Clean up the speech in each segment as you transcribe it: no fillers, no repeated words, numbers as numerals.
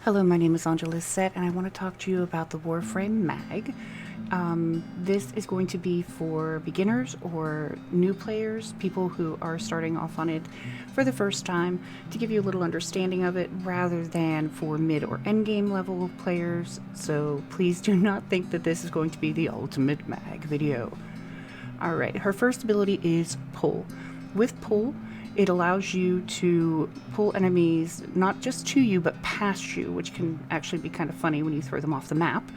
Hello, my name is Aungelecette, and I want to talk to you about the Warframe mag. This is going to be for beginners or new players, people who are starting off on it for the first time, to give you a little understanding of it, rather than for mid or end game level players. So please do not think that this is going to be the ultimate mag video. Alright, her first ability is Pull. With Pull, it allows you to pull enemies not just to you, but past you, which can actually be kind of funny when you throw them off the map.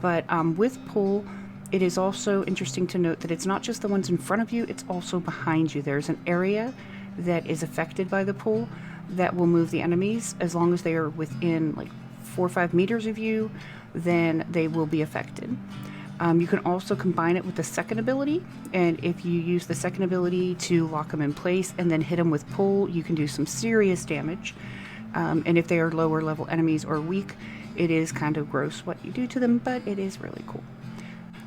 But with Pull, it is also interesting to note that it's not just the ones in front of you, it's also behind you. There's an area that is affected by the Pull that will move the enemies. As long as they are within like 4 or 5 meters of you, then they will be affected. You can also combine it with the second ability, and if you use the second ability to lock them in place and then hit them with Pull, you can do some serious damage. And if they are lower level enemies or weak, it is kind of gross what you do to them, but it is really cool.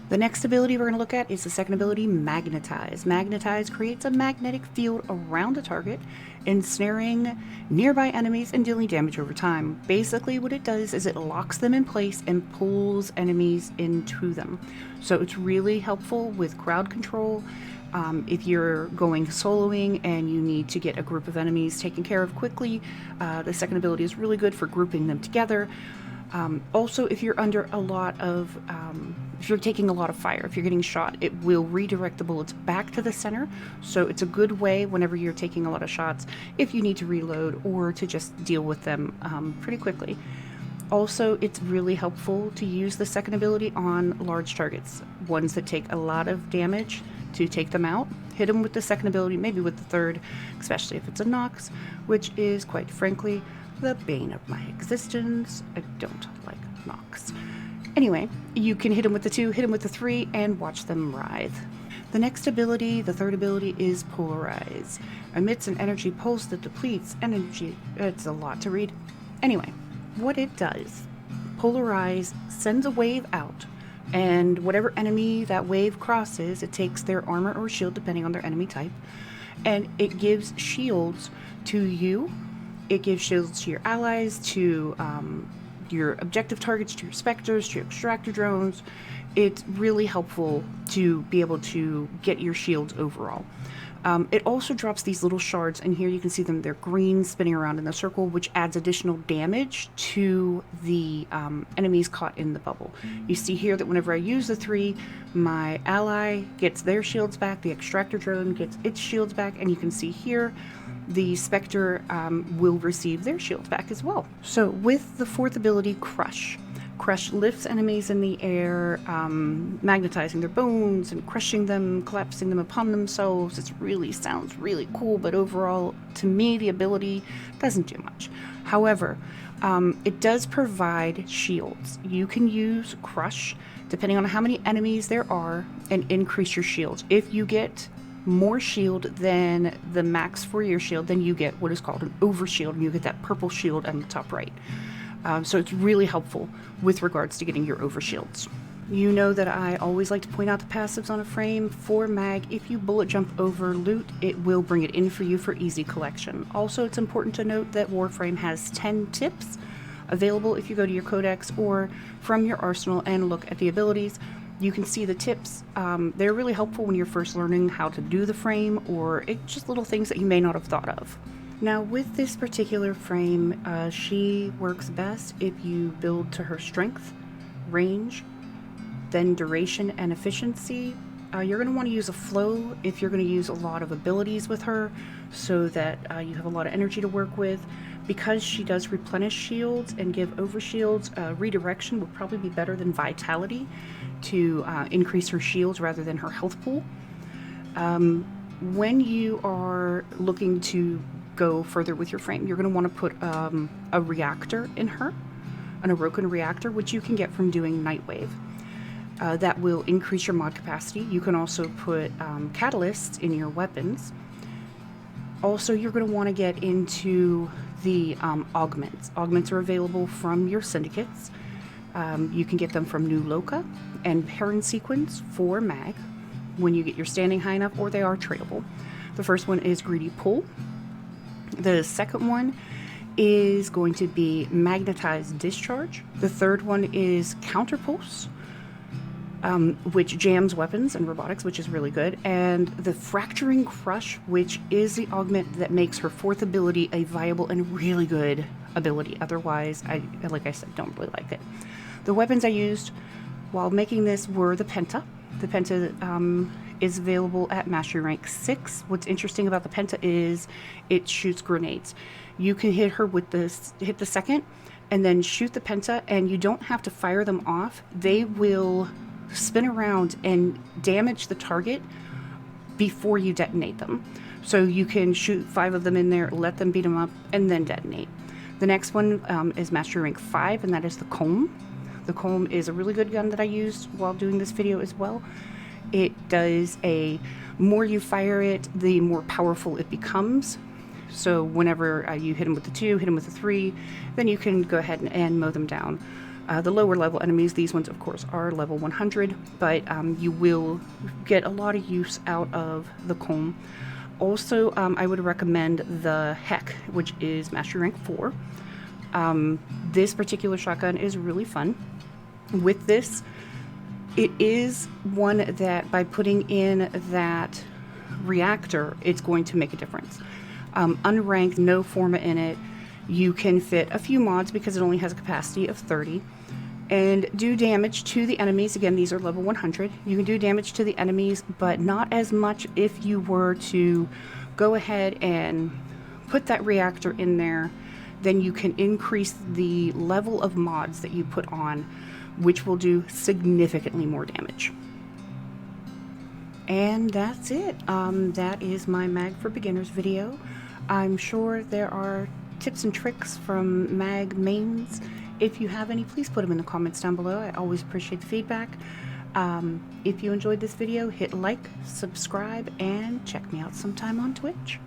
The next ability we're going to look at is the second ability, Magnetized. Magnetized creates a magnetic field around a target, ensnaring nearby enemies and dealing damage over time. Basically what it does is it locks them in place and pulls enemies into them. So it's really helpful with crowd control. If you're going soloing and you need to get a group of enemies taken care of quickly, the second ability is really good for grouping them together. Also, if you're under a lot of, if you're taking a lot of fire, if you're getting shot, it will redirect the bullets back to the center. So it's a good way whenever you're taking a lot of shots, if you need to reload or to just deal with them pretty quickly. Also, it's really helpful to use the second ability on large targets, ones that take a lot of damage to take them out. Hit them with the second ability, maybe with the third, especially if it's a Nox, which is, quite frankly, the bane of my existence. I don't like Nox. Anyway, you can hit them with the 2, hit them with the 3, and watch them writhe. The next ability, the third ability, is Polarize. Emits an energy pulse that depletes energy. It's a lot to read. Anyway, what it does, Polarize sends a wave out, and whatever enemy that wave crosses, it takes their armor or shield, depending on their enemy type, and it gives shields to you. It gives shields to your allies, to your objective targets, to your specters, to your extractor drones. It's really helpful to be able to get your shields overall. It also drops these little shards, and here you can see them, they're green, spinning around in the circle, which adds additional damage to the enemies caught in the bubble. You see here that whenever I use the 3, my ally gets their shields back, the extractor drone gets its shields back, and you can see here the specter will receive their shields back as well. So with the fourth ability, Crush. Crush lifts enemies in the air, magnetizing their bones and crushing them, collapsing them upon themselves. It really sounds really cool, but overall, to me, the ability doesn't do much. However, it does provide shields. You can use Crush, depending on how many enemies there are, and increase your shields. If you get more shield than the max for your shield, then you get what is called an overshield, and you get that purple shield on the top right. So it's really helpful with regards to getting your overshields. You know that I always like to point out the passives on a frame. For mag, if you bullet jump over loot, it will bring it in for you for easy collection. Also, it's important to note that Warframe has 10 tips available if you go to your codex or from your arsenal and look at the abilities. You can see the tips. They're really helpful when you're first learning how to do the frame, or it's just little things that you may not have thought of. Now, with this particular frame, she works best if you build to her strength, range, then duration and efficiency. You're going to want to use a flow if you're going to use a lot of abilities with her, so that you have a lot of energy to work with. Because she does replenish shields and give overshields, redirection would probably be better than vitality to increase her shields rather than her health pool. When you are looking to go further with your frame, you're going to want to put a reactor in her, an Orokin reactor, which you can get from doing Nightwave. That will increase your mod capacity. You can also put catalysts in your weapons. Also, you're going to want to get into the augments. Augments are available from your syndicates. You can get them from New Loca and Heron Sequence for mag when you get your standing high enough, or they are tradable. The first one is Greedy Pull. The second one is going to be Magnetized Discharge. The third one is Counterpulse, which jams weapons and robotics, which is really good. And the Fracturing Crush, which is the augment that makes her fourth ability a viable and really good ability. Otherwise, like I said, don't really like it. The weapons I used while making this were the Penta. The Penta is available at Mastery Rank 6. What's interesting about the Penta is it shoots grenades. You can hit her with hit the second, and then shoot the Penta, and you don't have to fire them off. They will spin around and damage the target before you detonate them. So you can shoot 5 of them in there, let them beat them up, and then detonate. The next one is Mastery Rank 5, and that is the Comb. The Comb is a really good gun that I used while doing this video as well. It does more you fire it, the more powerful it becomes. So whenever you hit them with the 2, hit them with the 3, then you can go ahead and mow them down. The lower level enemies, these ones of course are level 100, but you will get a lot of use out of the Comb. Also, I would recommend the Heck, which is Mastery Rank 4. This particular shotgun is really fun. With this, it is one that by putting in that reactor, it's going to make a difference. Unranked, no Forma in it. You can fit a few mods because it only has a capacity of 30. And do damage to the enemies. Again, these are level 100. You can do damage to the enemies, but not as much if you were to go ahead and put that reactor in there. Then you can increase the level of mods that you put on, which will do significantly more damage. And that's it. That is my Mag for Beginners video. I'm sure there are tips and tricks from Mag mains. If you have any, please put them in the comments down below. I always appreciate the feedback. If you enjoyed this video, hit like, subscribe, and check me out sometime on Twitch.